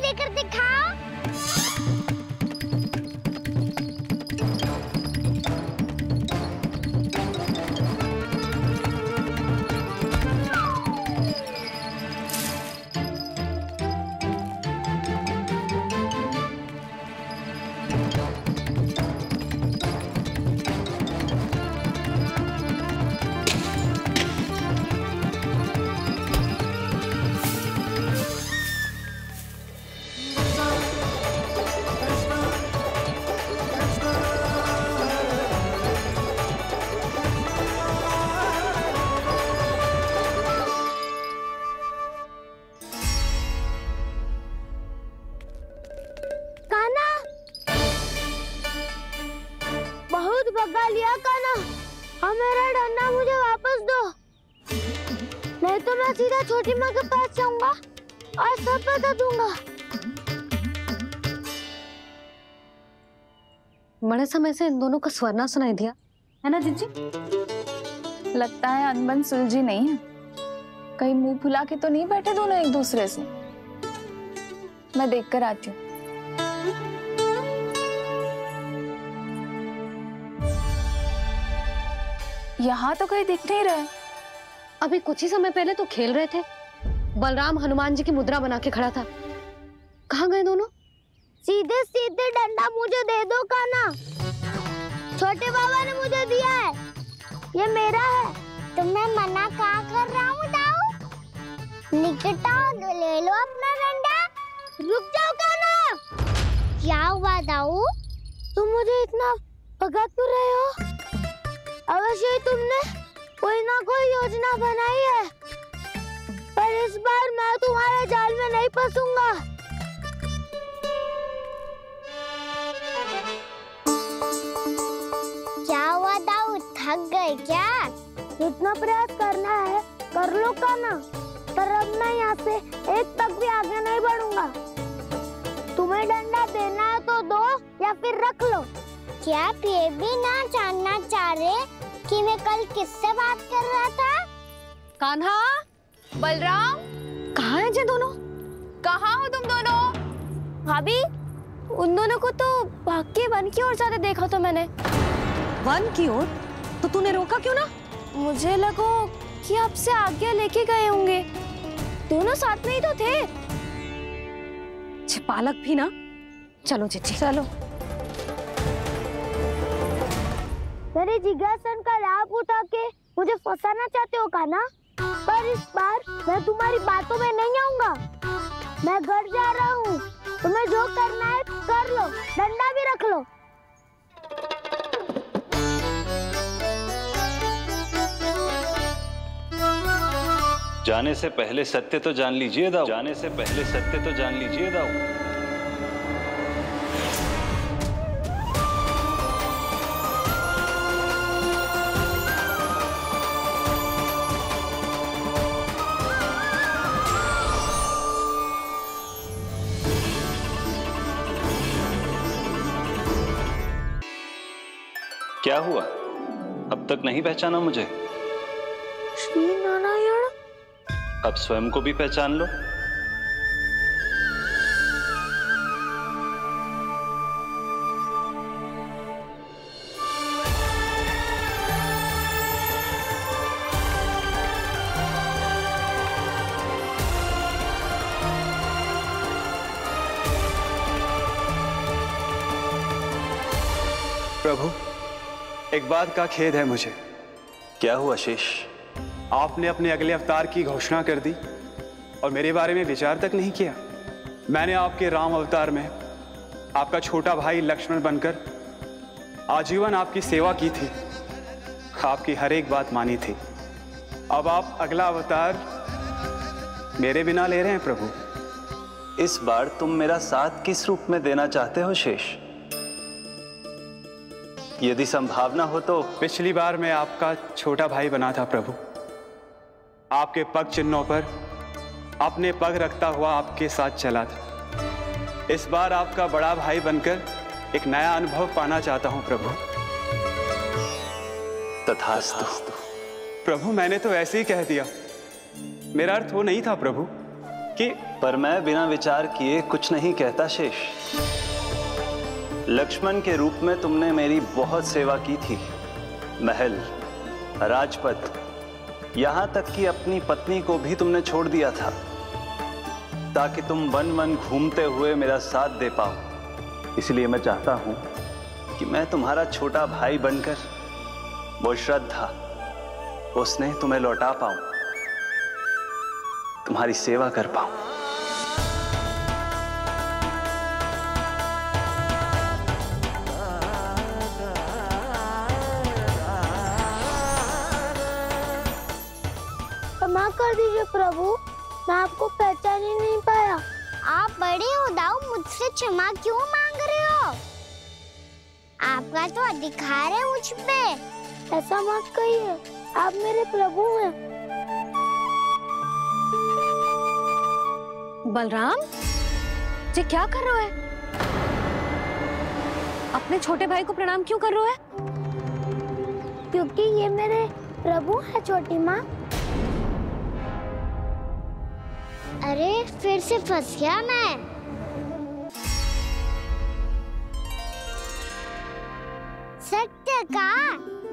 देकर दिखाओ। भगा लिया कान्हा, अब मेरा डंडा मुझे वापस दो, नहीं तो मैं सीधा छोटी माँ के पास जाऊंगा और सब बता दूंगा। बड़े समय से इन दोनों का स्वर ना सुनाई दिया है ना जीजी? लगता है अनबन सुलझी नहीं है, कहीं मुंह फुला के तो नहीं बैठे दोनों एक दूसरे से। मैं देख कर आती हूँ। यहाँ तो कहीं दिख नहीं रहा है। अभी कुछ ही समय पहले तो खेल रहे थे, बलराम हनुमान जी की मुद्रा बना के खड़ा था। कहाँ गए दोनों? सीधे सीधे डंडा मुझे दे दो कान्हा, छोटे बाबा ने मुझे दिया है, ये मेरा है। तो मैं मना कहाँ कर रहा हूँ दाऊ? निकट आओ ले लो अपना डंडा। रुक जाओ कान्हा। क्या हुआ दाऊ? तुम मुझे इतना भगा क्यों रहे हो? अवश्य ही तुमने कोई ना कोई योजना बनाई है, पर इस बार मैं तुम्हारे जाल में नहीं फंसूंगा। क्या हुआ दाऊ, थक गए क्या? जितना प्रयास करना है कर लो कान्हा, पर अब मैं यहाँ से एक तक भी आगे नहीं बढ़ूंगा। तुम्हें डंडा देना है तो दो या फिर रख लो। क्या आप ये भी ना जानना चाह रहे कि मैं कल किससे बात कर रहा था? कान्हा, बलराम, कहाँ हैं ये दोनों? कहाँ हो तुम दोनों? भाभी, उन दोनों को तो भाग के वन की ओर जाते देखा तो मैंने। वन की ओर? तो तूने रोका क्यों ना? मुझे लगो कि आपसे आगे लेके गए होंगे, दोनों साथ में ही तो थे। पालक भी ना। चलो चिट्ठी, चलो। मेरे जिज्ञासन का लाभ उठा के मुझे फंसाना चाहते हो कान्हा, पर इस बार मैं तुम्हारी बातों में नहीं आऊंगा। मैं घर जा रहा हूँ, तुम्हें जो करना है कर लो, डंडा भी रख लो। जाने से पहले सत्य तो जान लीजिए दाऊ, जाने से पहले सत्य तो जान लीजिए दाऊ। क्या हुआ, अब तक नहीं पहचाना मुझे? श्री नारायण। अब स्वयं को भी पहचान लो। प्रभु, एक बात का खेद है मुझे। क्या हुआ शेष? आपने अपने अगले अवतार की घोषणा कर दी और मेरे बारे में विचार तक नहीं किया। मैंने आपके राम अवतार में आपका छोटा भाई लक्ष्मण बनकर आजीवन आपकी सेवा की थी, आपकी हर एक बात मानी थी। अब आप अगला अवतार मेरे बिना ले रहे हैं प्रभु। इस बार तुम मेरा साथ किस रूप में देना चाहते हो शेष? यदि संभावना हो तो। पिछली बार मैं आपका छोटा भाई बना था प्रभु, आपके पग चिन्हों पर अपने पग रखता हुआ आपके साथ चला था। इस बार आपका बड़ा भाई बनकर एक नया अनुभव पाना चाहता हूं प्रभु। तथास्तु। प्रभु, मैंने तो ऐसे ही कह दिया, मेरा अर्थ वो नहीं था प्रभु। कि पर मैं बिना विचार किए कुछ नहीं कहता शेष। लक्ष्मण के रूप में तुमने मेरी बहुत सेवा की थी। महल, राजपथ, यहां तक कि अपनी पत्नी को भी तुमने छोड़ दिया था ताकि तुम वन वन घूमते हुए मेरा साथ दे पाओ। इसलिए मैं चाहता हूं कि मैं तुम्हारा छोटा भाई बनकर वो श्रद्धा, वो स्नेह तुम्हें लौटा पाऊं, तुम्हारी सेवा कर पाऊं। क्षमा कर दीजिए प्रभु, मैं आपको पहचान ही नहीं पाया। आप बड़े हो दाऊ, मुझसे क्षमा क्यों मांग रहे हो? आपका तो अधिकार है मुझ पे। ऐसा मत कहिए, आप मेरे प्रभु हैं। बलराम, ये क्या कर रहा है? अपने छोटे भाई को प्रणाम क्यों कर रहा है? क्योंकि ये मेरे प्रभु है छोटी माँ। अरे फिर से फंस गया मैं। सत्य का,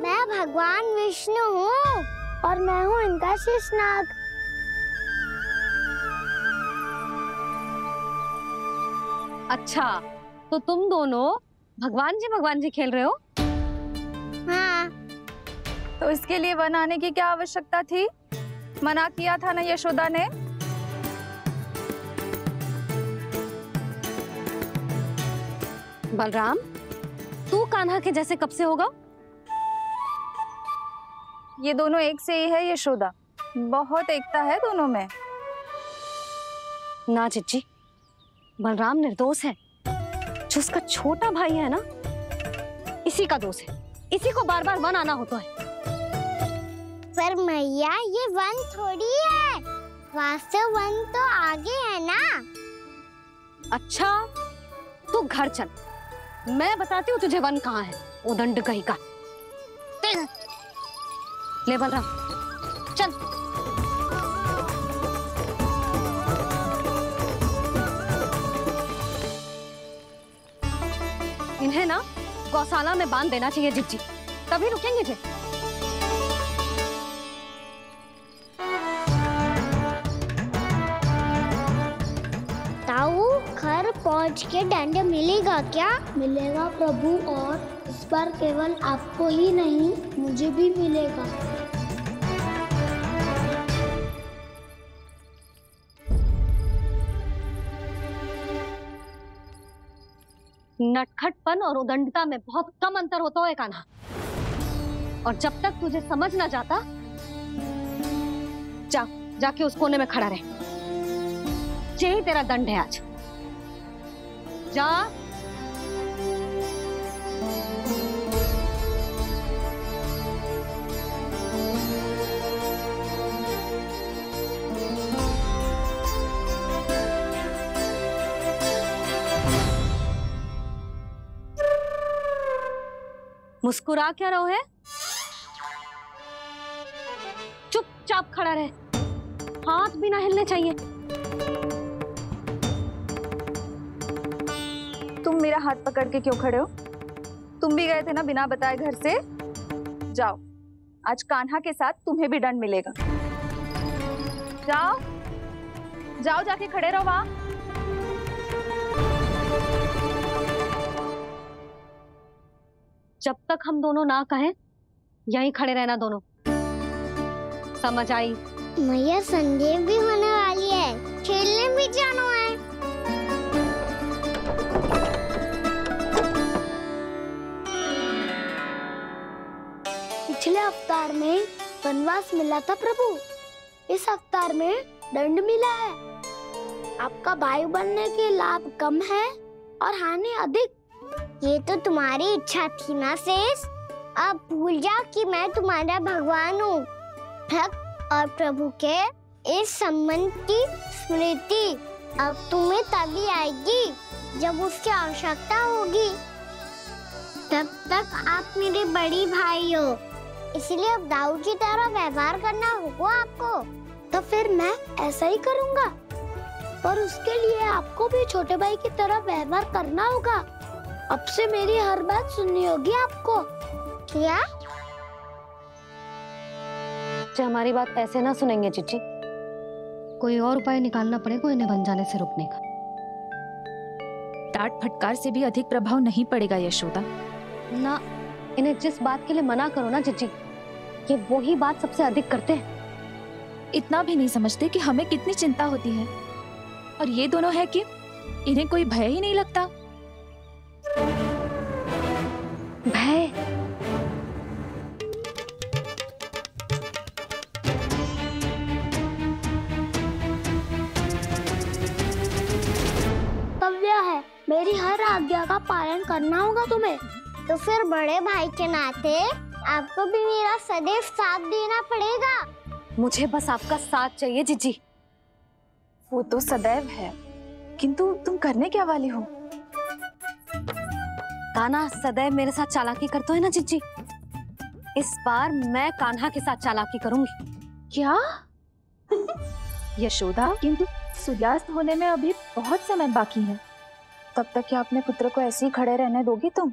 मैं भगवान विष्णु हूँ और मैं हूँ इनका शेषनाग। अच्छा, तो तुम दोनों भगवान जी खेल रहे हो? हाँ। तो इसके लिए वन आने की क्या आवश्यकता थी? मना किया था ना यशोदा ने। बलराम, तू कान्हा के जैसे कब से होगा? ये दोनों एक से ही है यशोदा, बहुत एकता है दोनों में। ना चिच्ची, बलराम निर्दोष है। जो उसका छोटा भाई है ना, इसी का दोष है। इसी को बार बार वन आना होता है। पर मैया, ये वन थोड़ी है, वास्तव वन तो आगे है ना। अच्छा, तू घर चल, मैं बताती हूँ तुझे वन कहाँ है। उदंड कहीं का। ले बलराम, चल। इन्हें ना गौशाला में बांध देना चाहिए जिज्जी, तभी रुकेंगे जे। ताऊ, घर पहुंच के दंड मिलेगा क्या? मिलेगा प्रभु, और इस बार केवल आपको ही नहीं, मुझे भी मिलेगा। नटखटपन और उदंडता में बहुत कम अंतर होता है कान्हा, और जब तक तुझे समझ ना जाता, जाके उस कोने में खड़ा रहे। यही तेरा दंड है आज। जा। मुस्कुरा क्या रहो है? चुपचाप खड़ा रहे, हाथ भी ना हिलने चाहिए। तुम मेरा हाथ पकड़ के क्यों खड़े हो? तुम भी गए थे ना बिना बताए घर से। जाओ, आज कान्हा के साथ तुम्हें भी दंड मिलेगा। जाओ जाओ, जाके खड़े रहो वहां। जब तक हम दोनों ना कहें, यहीं खड़े रहना दोनों। समझ आई? मैया, संध्या भी होने वाली है, खेलने भी जाना है। पिछले अवतार में वनवास मिला था प्रभु, इस अवतार में दंड मिला है। आपका भाई बनने के लाभ कम है और हानि अधिक। ये तो तुम्हारी इच्छा थी ना शेष। अब भूल जा कि मैं तुम्हारा भगवान हूँ। भक्त और प्रभु के इस संबंध की स्मृति अब तुम्हें तभी आएगी जब उसकी आवश्यकता होगी। तब तक आप मेरे बड़ी भाई हो, इसलिए अब दाऊ की तरह व्यवहार करना होगा आपको। तो फिर मैं ऐसा ही करूँगा। पर उसके लिए आपको भी छोटे भाई की तरह व्यवहार करना होगा। अब से मेरी हर बात सुननी होगी आपको। क्या? जो हमारी बात ऐसे ना सुनेंगे चिच्ची, कोई और उपाय निकालना पड़ेगा इन्हें बन जाने से रुकने का। डांट फटकार से भी अधिक प्रभाव नहीं पड़ेगा यशोदा। ना, इन्हें जिस बात के लिए मना करो ना चिच्ची, ये वही बात सबसे अधिक करते हैं। इतना भी नहीं समझते कि हमें कितनी चिंता होती है, और ये दोनों है कि इन्हें कोई भय ही नहीं लगता। भय? कर्तव्य है, मेरी हर आज्ञा का पालन करना होगा तुम्हें। तो फिर बड़े भाई के नाते आपको भी मेरा सदैव साथ देना पड़ेगा। मुझे बस आपका साथ चाहिए चिच्ची। वो तो सदैव है, किंतु तुम करने क्या वाली हो? कान्हा सदैव मेरे साथ चालाकी करता है ना चिच्ची, इस बार मैं कान्हा के साथ चालाकी करूंगी। क्या? यशोदा, किंतु सूर्यास्त होने में अभी बहुत समय बाकी है, तब तक क्या अपने पुत्र को ऐसे ही खड़े रहने दोगी तुम?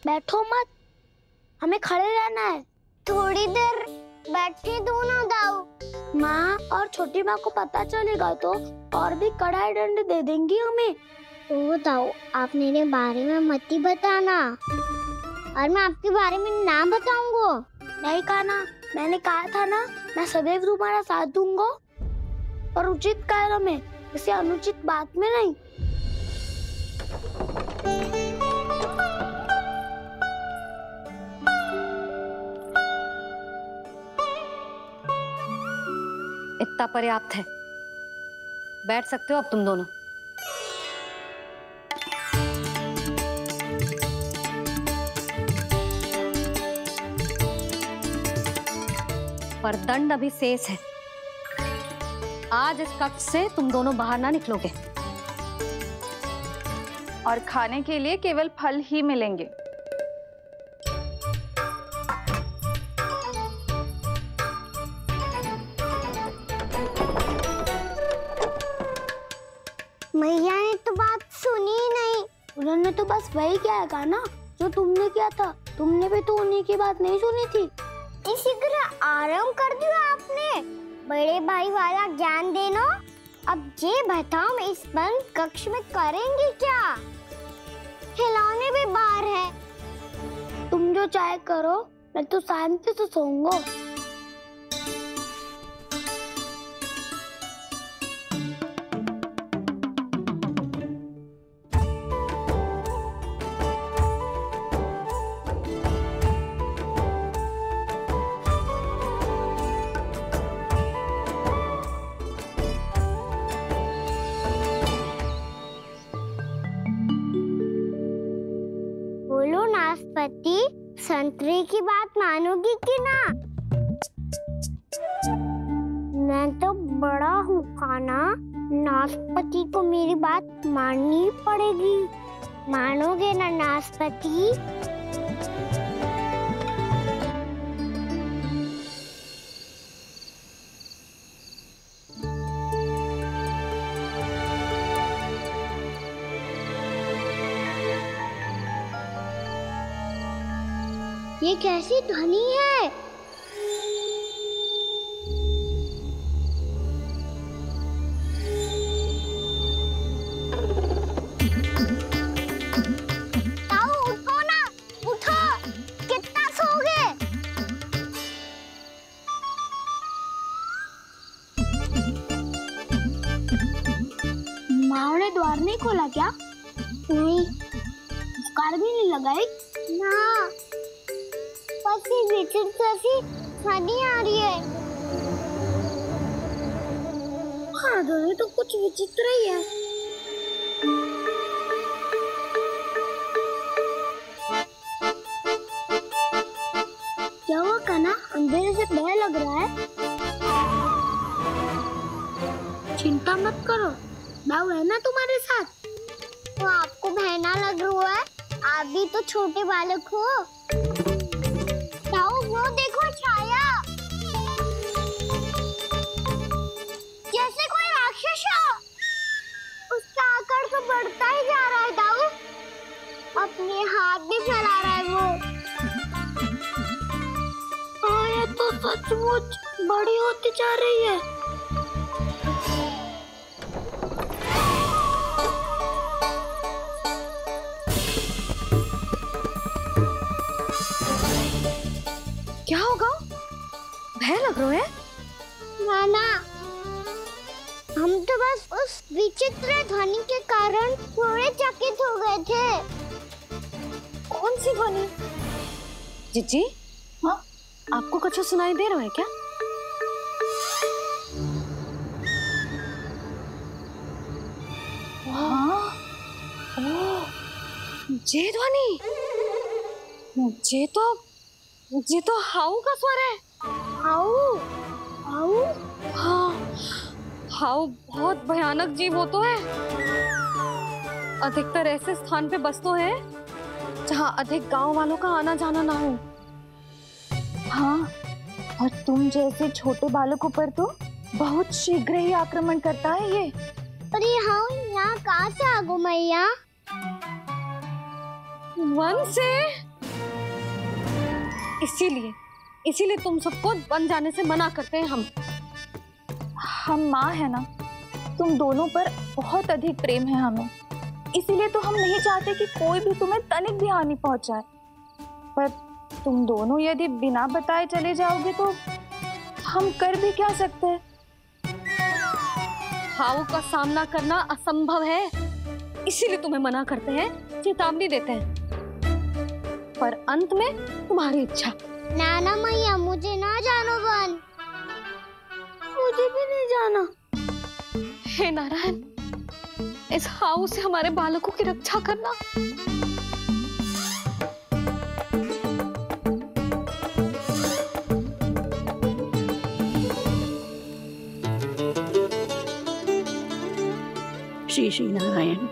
बैठो मत, हमें खड़े रहना है। थोड़ी देर बैठे दो ना दाऊ। माँ और छोटी माँ को पता चलेगा तो और भी कड़ा दंड दे देंगी हमें। तो दाऊ, आप मेरे बारे में मत ही बताना, और मैं आपके बारे में ना बताऊंगा। नहीं कान्हा, मैंने कहा था ना, मैं सदैव तुम्हारा साथ दूंगा, और उचित कार्य में, किसी अनुचित बात में नहीं। इतना पर्याप्त है, बैठ सकते हो अब तुम दोनों। पर दंड अभी शेष है। आज इस कक्ष से तुम दोनों बाहर ना निकलोगे, और खाने के लिए केवल फल ही मिलेंगे। मैया ने तो बात सुनी ही नहीं। उन्होंने तो बस वही किया ना जो तुमने किया था। तुमने भी तो उन्हीं की बात नहीं सुनी थी। इसी तरह आराम कर दिया आपने। बड़े भाई वाला ज्ञान देना। अब ये बताओ, मैं इस बंद कक्ष में करेंगे क्या? खिलौने भी बाहर है। तुम जो चाहे करो, मैं तो शांति से सोऊंगा। बोलो नाशपाती, संतरे की बात मानोगी कि ना? मैं तो बड़ा हूँ कान्हा, नाशपाती को मेरी बात माननी पड़ेगी। मानोगे ना नाशपाती? ये कैसी ध्वनि है? ताऊ उठो ना, उठो, कितना सोओगे? माँ ने द्वार नहीं खोला क्या? नहीं। कार भी नहीं लगाई? ना। ध्वनि आ रही है। हाँ, ध्वनि तो कुछ विचित्र ही है। क्या हुआ कान्हा, अंधेरे से भय लग रहा है? चिंता मत करो, दाऊ है ना तुम्हारे साथ। तो आपको भय ना लग रहा है? आप भी तो छोटे बालक हो। मजाक भी फैला रहा है वो। हाँ, ये तो सचमुच बड़ी होती जा रही है। क्या होगा? भय लग रहा है? नाना, हम तो बस उस विचित्र ध्वनि के कारण थोड़े चकित हो गए थे। कौन सी ध्वनि? जीजी, हाँ, आपको कुछ सुनाई दे रहा है क्या? हाँ, ओह, ये ध्वनि, ये तो हाउ का स्वर है। हाउ? हाउ? हाँ, हाउ बहुत भयानक जीव हो तो है। अधिकतर ऐसे स्थान पे बसते हैं जहाँ अधिक गांव वालों का आना जाना ना हो। हाँ, और तुम जैसे छोटे बालकों पर तो बहुत शीघ्र ही आक्रमण करता है ये। पर ये हाउ यहाँ कहाँ से आ गो मैया? वन से। इसीलिए तुम सबको वन जाने से मना करते हैं हम माँ है ना, तुम दोनों पर बहुत अधिक प्रेम है हमें, इसीलिए तो हम नहीं चाहते कि कोई भी तुम्हें तनिक भी हानि पहुंचाए। पर तुम दोनों यदि बिना बताए चले जाओगे तो हम कर भी क्या सकते हैं? हाउ का सामना करना असंभव है, इसीलिए तुम्हें मना करते हैं, चेतावनी देते हैं। पर अंत में तुम्हारी इच्छा। नाना मैया, मुझे ना जानो वन, मुझे भी नहीं जाना। हे नारायण, इस हाउ से हमारे बालकों की रक्षा करना। श्री श्री नारायण,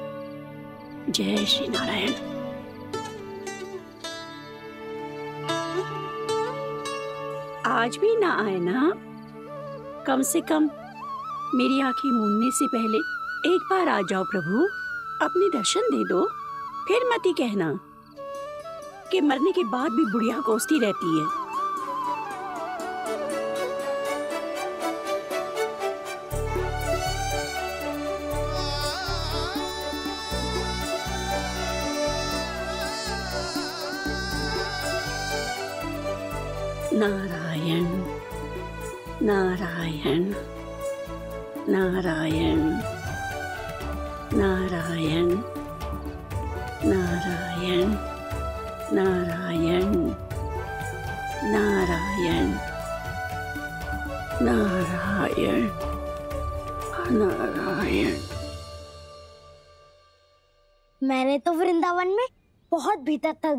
जय श्री नारायण। आज भी ना आए ना? कम से कम मेरी आंखें मूंदने से पहले एक बार आ जाओ प्रभु, अपने दर्शन दे दो। फिर मत ही कहना कि मरने के बाद भी बुढ़िया कोसती रहती है। नारायण नारायण नारायण नारायण नारायण नारायण नारायण नारायण नारायण। मैंने तो वृंदावन में बहुत भीतर तक